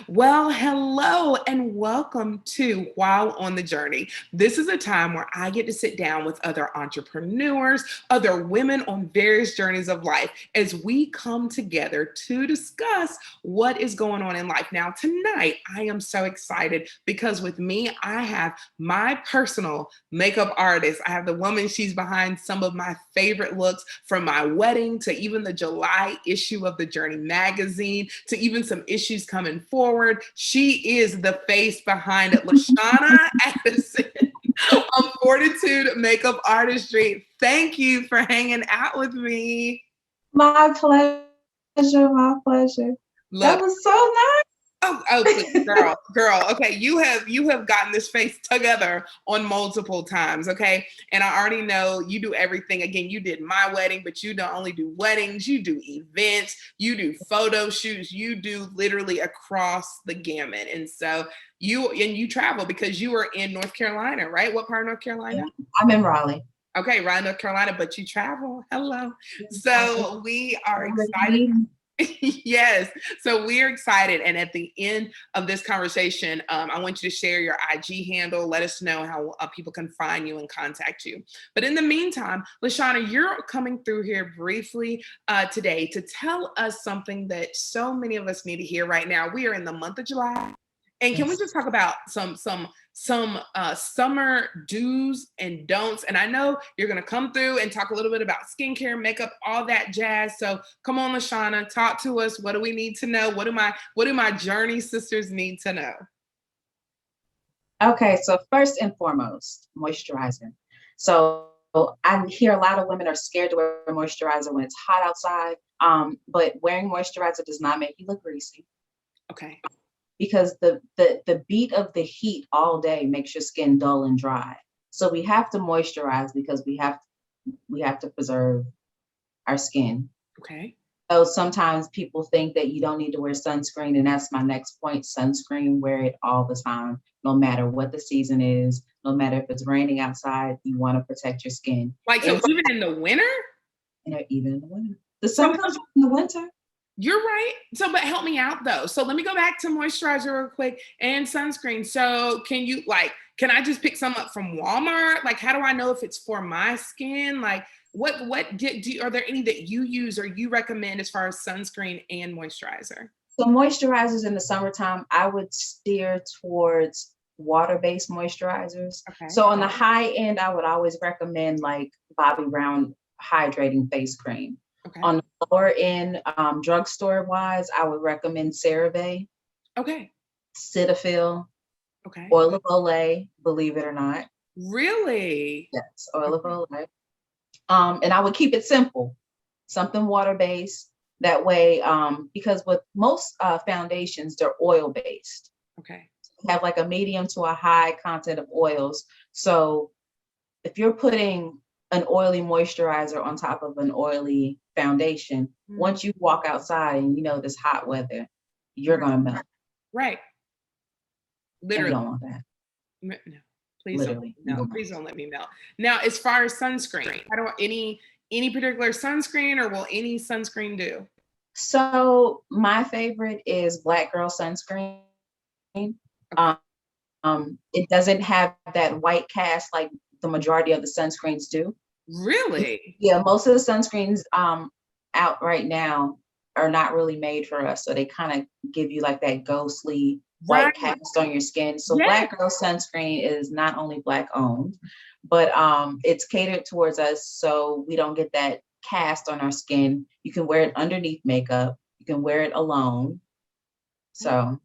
Well, hello and welcome to While on the Journey. This is a time where I get to sit down with other entrepreneurs, other women on various journeys of life as we come together to discuss what is going on in life. Now, tonight, I am so excited because with me, I have my personal makeup artist. I have the woman, she's behind some of my favorite looks from my wedding to even the July issue of the Journey magazine to even some issues coming forward. She is the face behind it, LaShawna Addison of Fortitude Makeup Artistry. Thank you for hanging out with me. My pleasure, my pleasure. That Look, was so nice. please, girl. Okay, you have gotten this face together on multiple times. Okay, and I already know you do everything. Again, you did my wedding, but you don't only do weddings. You do events. You do photo shoots. You do literally across the gamut. And so you travel because you were in North Carolina, right? What part of North Carolina? I'm in Raleigh. Okay, Raleigh, North Carolina, but you travel. Hello. So we are excited. Yes. So we're excited. And at the end of this conversation, I want you to share your IG handle. Let us know how people can find you and contact you. But in the meantime, LaShawna, you're coming through here briefly today to tell us something that so many of us need to hear right now. We are in the month of July. And can we Yes. just talk about some summer do's and don'ts? And I know you're gonna come through and talk a little bit about skincare, makeup, all that jazz. So come on, LaShawna, talk to us. What do we need to know? What do my journey sisters need to know? Okay, so first and foremost, moisturizer. So I hear a lot of women are scared to wear moisturizer when it's hot outside. But wearing moisturizer does not make you look greasy Okay. because the beat of the heat all day makes your skin dull and dry. So we have to moisturize because we have to preserve our skin. Okay. So sometimes people think that you don't need to wear sunscreen, and that's my next point. Sunscreen, wear it all the time, no matter what the season is, no matter if it's raining outside, you want to protect your skin. Like so And even in the winter? even in the winter. The So sun comes out in the winter. you're right. So, but help me out though. So let me go back to moisturizer real quick and sunscreen. So can I just pick some up from Walmart? Like, how do I know if it's for my skin? Like, are there any that you use or you recommend as far as sunscreen and moisturizer? So moisturizers in the summertime, I would steer towards water-based moisturizers. Okay. So on the high end, I would always recommend like Bobbi Brown hydrating face cream. Okay. On the lower end, drugstore wise, I would recommend CeraVe, Okay. Cetaphil, Okay. oil of Olay, believe it or not. Really? Yes, oil of Okay. Olay. And I would keep it simple, something water-based. That way, because with most foundations, they're oil-based. Okay. Have like a medium to a high content of oils. So if you're putting an oily moisturizer on top of an oily foundation, once you walk outside and you know this hot weather, you're gonna melt. Right. And you Literally. don't want that. No. Please don't let Literally. me melt. Please don't let me melt. Now, as far as sunscreen, how do any particular sunscreen or will any sunscreen do? So my favorite is Black Girl sunscreen. Okay. It doesn't have that white cast like the majority of the sunscreens do. Really? Yeah, most of the sunscreens out right now are not really made for us. So they kind of give you like that ghostly white Right. cast on your skin. So Yes. Black Girl sunscreen is not only Black owned, but it's catered towards us so we don't get that cast on our skin. You can wear it underneath makeup. You can wear it alone. So.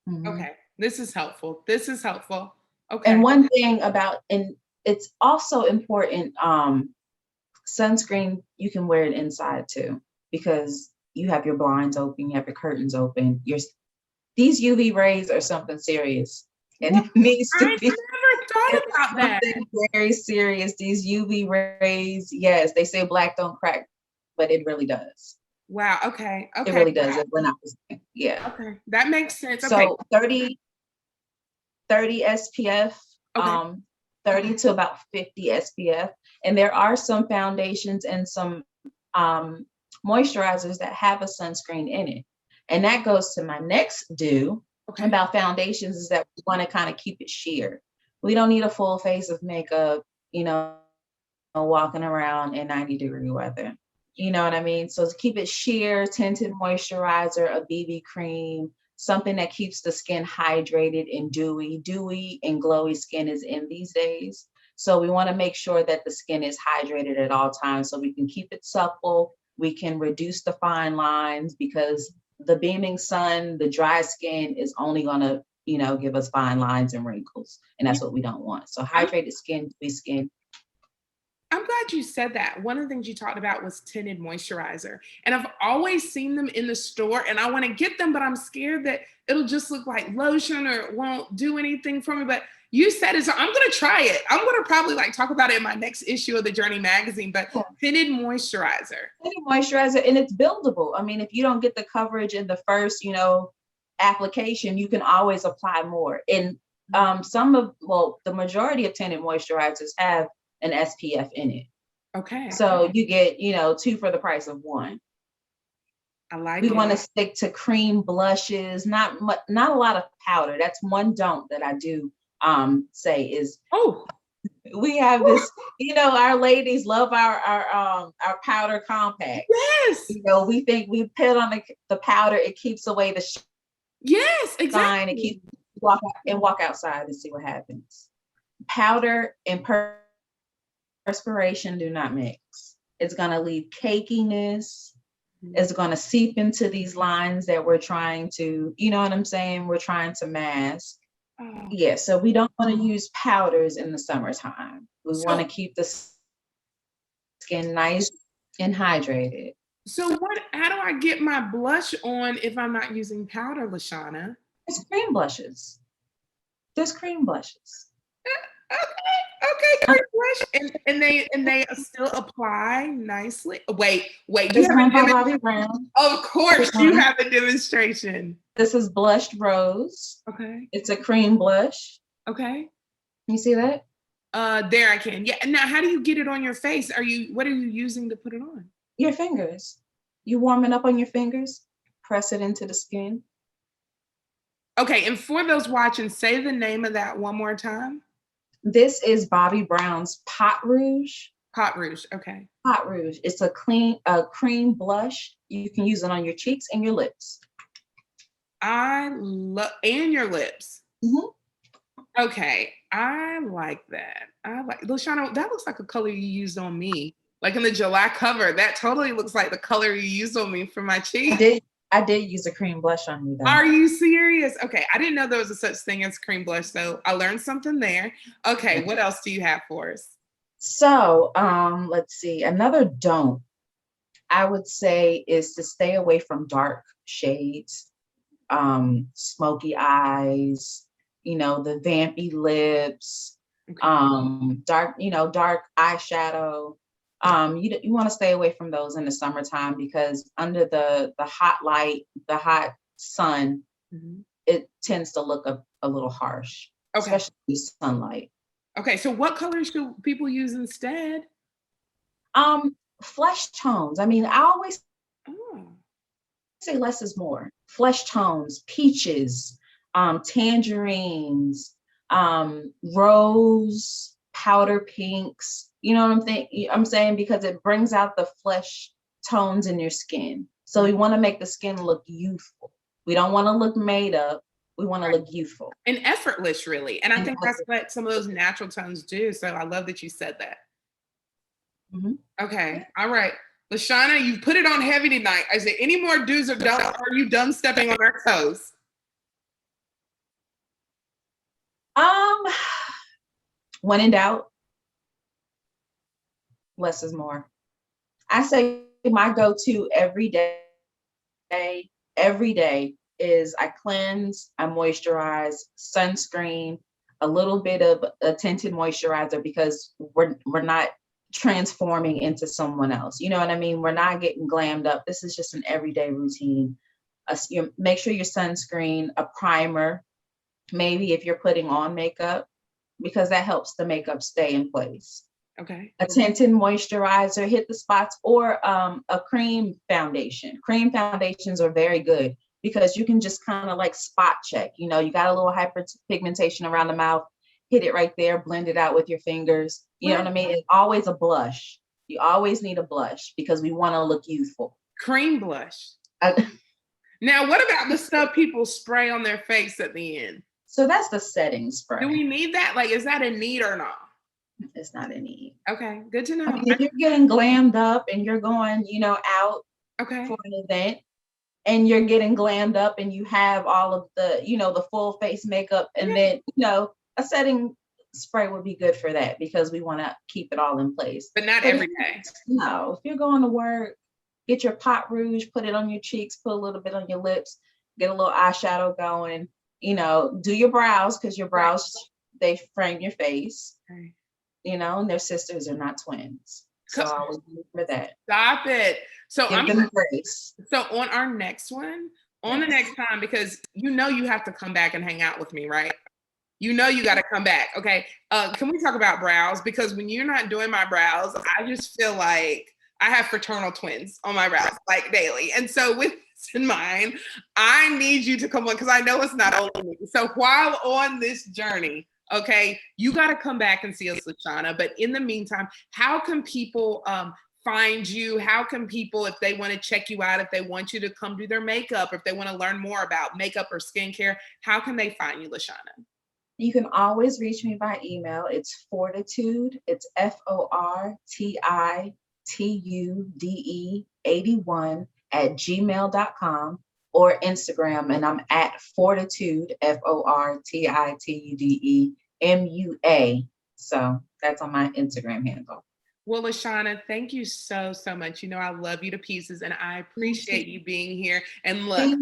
Okay. This is helpful. This is helpful. Okay. And one thing and it's also important, sunscreen, you can wear it inside too, because you have your blinds open, you have your curtains open. These UV rays are something serious. And it needs to I be never thought about that. something very serious. These UV rays, yes, they say black don't crack, but it really does. Wow. Okay. It Okay. really does. We're not, yeah. Okay. That makes sense. Okay. So 30 SPF, Okay. 30 to about 50 SPF. And there are some foundations and some moisturizers that have a sunscreen in it. And that goes to my next do Okay. about foundations, is that we want to kind of keep it sheer. We don't need a full face of makeup, you know, walking around in 90-degree weather. You know what I mean? So to keep it sheer, tinted moisturizer, a BB cream, something that keeps the skin hydrated and dewy. Dewy and glowy skin is in these days. So we want to make sure that the skin is hydrated at all times so we can keep it supple. We can reduce the fine lines, because the beaming sun, the dry skin is only going to, you know, give us fine lines and wrinkles. And that's what we don't want. So hydrated skin, dewy skin. I'm glad you said that. One of the things you talked about was tinted moisturizer. And I've always seen them in the store and I want to get them, but I'm scared that it'll just look like lotion or it won't do anything for me. But you said it, so I'm going to try it. I'm going to probably like talk about it in my next issue of the Journey magazine, but tinted moisturizer. Tinted moisturizer, and it's buildable. I mean, if you don't get the coverage in the first, you know, application, you can always apply more. And the majority of tinted moisturizers have an SPF in it. Okay. So you get, you know, 2 for the price of 1. I like we it. want to stick to cream blushes, not a lot of powder. That's one don't that I do say is, we have this, you know, our ladies love our powder compact. Yes. You know, we think we put on the powder, it keeps away the yes, exactly. It keeps walk outside and see what happens. Powder and perspiration do not mix. It's going to leave cakiness. It's going to seep into these lines that we're trying to, you know what I'm saying? We're trying to mask. Yeah, so we don't want to use powders in the summertime. We want to keep the skin nice and hydrated. So how do I get my blush on if I'm not using powder, LaShawna? There's cream blushes. Okay, cream blush, and they still apply nicely. Wait, This one by Bobbi Brown. Of course, you have a demonstration. This is blushed rose. Okay, it's a cream blush. Okay, you see that? There I can. Yeah. Now, how do you get it on your face? What are you using to put it on? Your fingers. You warm it up on your fingers. Press it into the skin. Okay, and for those watching, say the name of that one more time. This is Bobbi Brown's Pot Rouge. Pot Rouge, okay. Pot Rouge. It's a cream blush. You can use it on your cheeks and your lips. And your lips. Mm-hmm. Okay, I like that. LaShawna, that looks like a color you used on me. Like in the July cover, that totally looks like the color you used on me for my cheeks. I did use a cream blush on you though. Are you serious? Okay, I didn't know there was a such thing as cream blush, so I learned something there. Okay, what else do you have for us? So let's see. Another don't I would say is to stay away from dark shades, smoky eyes, you know, the vampy lips, dark eyeshadow. You want to stay away from those in the summertime, because under the hot light, the hot sun, it tends to look a little harsh, especially sunlight. Okay, so what colors should people use instead? Flesh tones. I mean, I always say less is more. Flesh tones, peaches, tangerines, rose, powder pinks. You know what I'm saying? Because it brings out the flesh tones in your skin. So we want to make the skin look youthful. We don't want to look made up. We want to look youthful. And effortless, really. And I think that's what some of those natural tones do. So I love that you said that. Okay. All right. LaShawna, you put it on heavy tonight. Is there any more do's or don'ts? Or are you done stepping on our toes? When in doubt, less is more. I say my go-to every day is I cleanse, I moisturize, sunscreen, a little bit of a tinted moisturizer, because we're not transforming into someone else. You know what I mean? We're not getting glammed up. This is just an everyday routine. Make sure your sunscreen, a primer, maybe if you're putting on makeup, because that helps the makeup stay in place. Okay. A tinted moisturizer, hit the spots, or a cream foundation. Cream foundations are very good. because you can just kind of like spot check. You know, you got a little hyperpigmentation around the mouth, hit it right there, blend it out with your fingers. You know what I mean? It's always a blush. You always need a blush because we want to look youthful. Cream blush. Now, what about the stuff people spray on their face at the end? So that's the setting spray. Do we need that? Like, is that a need or not? It's not a need. Okay, good to know. I mean, if you're getting glammed up and you're going, you know, out for an event and you're getting glammed up and you have all of the, you know, the full face makeup, and then, you know, a setting spray would be good for that because we want to keep it all in place. But not every day. No, if you're going to work, get your pot rouge, put it on your cheeks, put a little bit on your lips, get a little eyeshadow going, you know, do your brows because your brows, they frame your face, you know, and their sisters are not twins. So I was for that. Stop it. So Give them grace. So on our next one, the next time, because you know you have to come back and hang out with me, right? You know you got to come back. Okay. Can we talk about brows? Because when you're not doing my brows, I just feel like I have fraternal twins on my brows, like daily. And so with this in mind, I need you to come on because I know it's not only me. So while on this journey, okay, you got to come back and see us, LaShawna. But in the meantime, how can people find you? How can people, if they want to check you out, if they want you to come do their makeup, if they want to learn more about makeup or skincare, how can they find you, LaShawna? You can always reach me by email. It's Fortitude. It's FORTITUDE 81 @gmail.com, or Instagram, and I'm at Fortitude, FORTITUDE MUA. So that's on my Instagram handle. Well, LaShawna, thank you so much. You know, I love you to pieces and I appreciate you being here. And look,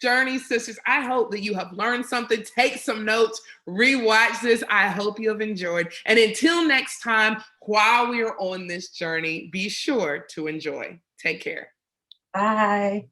Journey Sisters, I hope that you have learned something. Take some notes, rewatch this. I hope you have enjoyed. And until next time, while we are on this journey, be sure to enjoy. Take care. Bye.